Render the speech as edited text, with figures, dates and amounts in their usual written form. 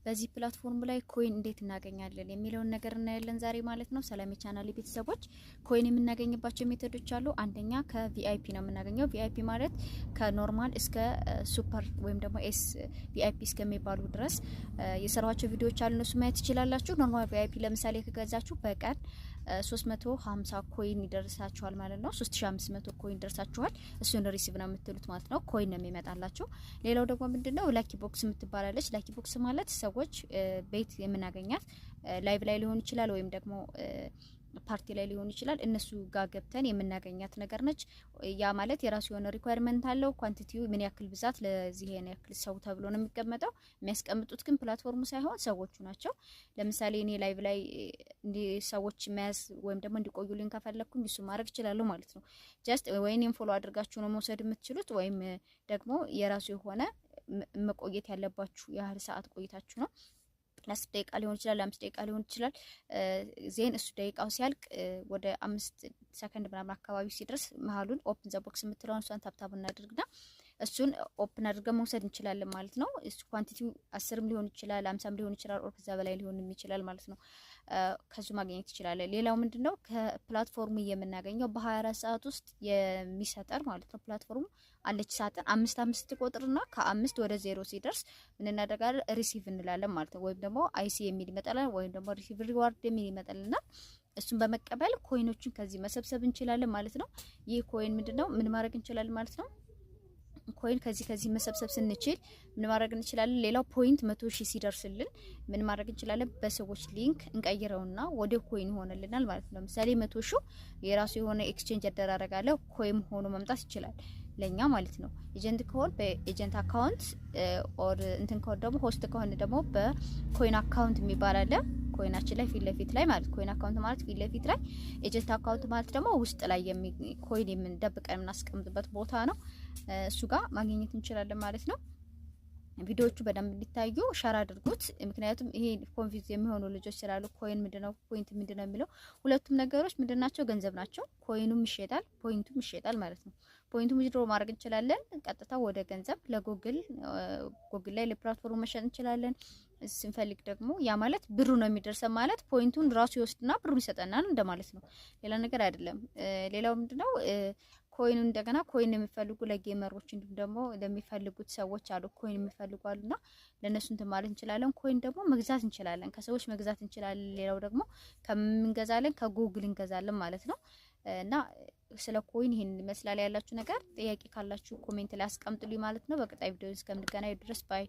በዚህ ፕላትፎርም ላይ ኮይን እንዴት እናገኛለን የሚለውን ነገር እናያለን ዛሬ ማለት ነው። ሰላም የቻናሌ ቤተሰቦች፣ ኮይን የምናገኝባቸው ሜቶዶች አሉ። አንደኛ ከቪአይፒ ነው የምናገኘው። ቪአይፒ ማለት ከኖርማል እስከ ሱፐር ወይም ደግሞ ኤስ ቪአይፒ እስከሚባሉ ድረስ የሰራኋቸው ቪዲዮዎች አሉ። እነሱ ማየት ትችላላችሁ። ኖርማል ቪአይፒ ለምሳሌ ከገዛችሁ በቀን 350 ኮይን ይደርሳችኋል ማለት ነው። 3500 ኮይን ይደርሳችኋል። እሱን ሪሲቭ ነው የምትሉት ማለት ነው። ኮይን ነው የሚመጣላችሁ። ሌላው ደግሞ ምንድነው ላኪ ቦክስ የምትባላለች። ላኪ ቦክስ ማለት ሰዎች ቤት የምናገኛት ላይቭ ላይ ሊሆን ይችላል ወይም ደግሞ ፓርቲ ላይ ሊሆን ይችላል። እነሱ ጋር ገብተን የምናገኛት ነገር ነች። ያ ማለት የራሱ የሆነ ሪኳየርመንት አለው። ኳንቲቲው ምን ያክል ብዛት ለዚህ ያክል ሰው ተብሎ ነው የሚቀመጠው። የሚያስቀምጡት ግን ፕላትፎርሙ ሳይሆን ሰዎቹ ናቸው። ለምሳሌ እኔ ላይቭ ላይ ሰዎች መያዝ ወይም ደግሞ እንዲቆዩልኝ ከፈለኩኝ እሱ ማድረግ ይችላሉ ማለት ነው። ጀስት ወይኔን ፎሎ አድርጋችሁ ነው መውሰድ የምትችሉት ወይም ደግሞ የራሱ የሆነ መቆየት ያለባችሁ ያህል ሰዓት ቆይታችሁ ነው። ለ10 ደቂቃ ሊሆን ይችላል፣ ለ5 ደቂቃ ሊሆን ይችላል። ዜን እሱ ደቂቃው ሲያልቅ ወደ 5 ሰከንድ ምናምን አካባቢ ሲደርስ መሀሉን ኦፕን ዘ ቦክስ የምትለውን እሷን ታብታብ እናድርግና እሱን ኦፕን አድርገን መውሰድ እንችላለን ማለት ነው። እሱ ኳንቲቲው 10ም ሊሆን ይችላል፣ 50ም ሊሆን ይችላል፣ ኦር ከዛ በላይ ሊሆን ይችላል ማለት ነው። ከሱ ማግኘት ይችላል። ሌላው ምንድነው ከፕላትፎርሙ የምናገኘው በ24 ሰዓት ውስጥ የሚሰጠር ማለት ነው። ፕላትፎርሙ አለች ሳጥን 5 ቁጥርና ከ5 ወደ 0 ሲደርስ ምን እናደርጋለን? ሪሲቭ እንላለን ማለት ነው። ወይም ደግሞ አይሲ የሚል ይመጣል ወይም ደግሞ ሪሲቭ ሪዋርድ የሚል ይመጣልና እሱን በመቀበል ኮይኖችን ከዚህ መሰብሰብ እንችላለን ማለት ነው። ይህ ኮይን ምንድነው ምን ማድረግ እንችላለን ማለት ነው። ኮይን ከዚህ መሰብሰብ ስንችል ምን ማድረግ እንችላለን? ሌላው ፖይንት 100,000 ሲደርስልን ምን ማድረግ እንችላለን? በሰዎች ሊንክ እንቀይረውና ወደ ኮይን ይሆንልናል ማለት ነው። ለምሳሌ 100,000 የራሱ የሆነ ኤክስቼንጅ ያደራረጋለው ኮይን ሆኖ መምጣት ይችላል ለኛ ማለት ነው። ኤጀንት ከሆነ በኤጀንት አካውንት ኦር እንትን ከሆነ ደግሞ ሆስት ከሆነ ደግሞ በኮይን አካውንት የሚባል አለ። ኮይናችን ላይ ፊት ለፊት ላይ ማለት ኮይን አካውንት ማለት ፊት ለፊት ላይ፣ ኤጀንት አካውንት ማለት ደግሞ ውስጥ ላይ ኮይን የምንደብቀን የምናስቀምጥበት ቦታ ነው። እሱ ጋር ማግኘት እንችላለን ማለት ነው። ቪዲዮዎቹ በደንብ እንዲታዩ ሼር አድርጉት። ምክንያቱም ይሄ ኮንፊውዝ የሚሆኑ ልጆች ስላሉ ኮይን ምንድነው ፖይንት ምንድነው የሚለው ሁለቱም ነገሮች ምንድናቸው? ገንዘብ ናቸው። ኮይኑም ይሸጣል፣ ፖይንቱም ይሸጣል ማለት ነው። ፖይንቱ ዊዝድሮ ማድረግ እንችላለን ቀጥታ ወደ ገንዘብ ለጉግል ላይ ለፕላትፎርም መሸጥ እንችላለን። ስንፈልግ ደግሞ ያ ማለት ብሩ ነው የሚደርሰን ማለት ፖይንቱን ራሱ ይወስድና ብሩን ይሰጠናል እንደማለት ነው። ሌላ ነገር አይደለም። ሌላው ምንድነው ኮይን እንደገና ኮይን የሚፈልጉ ለጌመሮች እንዲሁም ደግሞ ለሚፈልጉት ሰዎች አሉ ኮይን የሚፈልጉ አሉና ለነሱ እንትን ማለት እንችላለን። ኮይን ደግሞ መግዛት እንችላለን፣ ከሰዎች መግዛት እንችላለን። ሌላው ደግሞ ከምንገዛለን ከጉግል እንገዛለን ማለት ነው። እና ስለ ኮይን ይሄን ይመስላል ያላችሁ ነገር። ጥያቄ ካላችሁ ኮሜንት ላይ አስቀምጡልኝ ማለት ነው። በቀጣይ ቪዲዮ እስከምንገናኝ ድረስ ባይ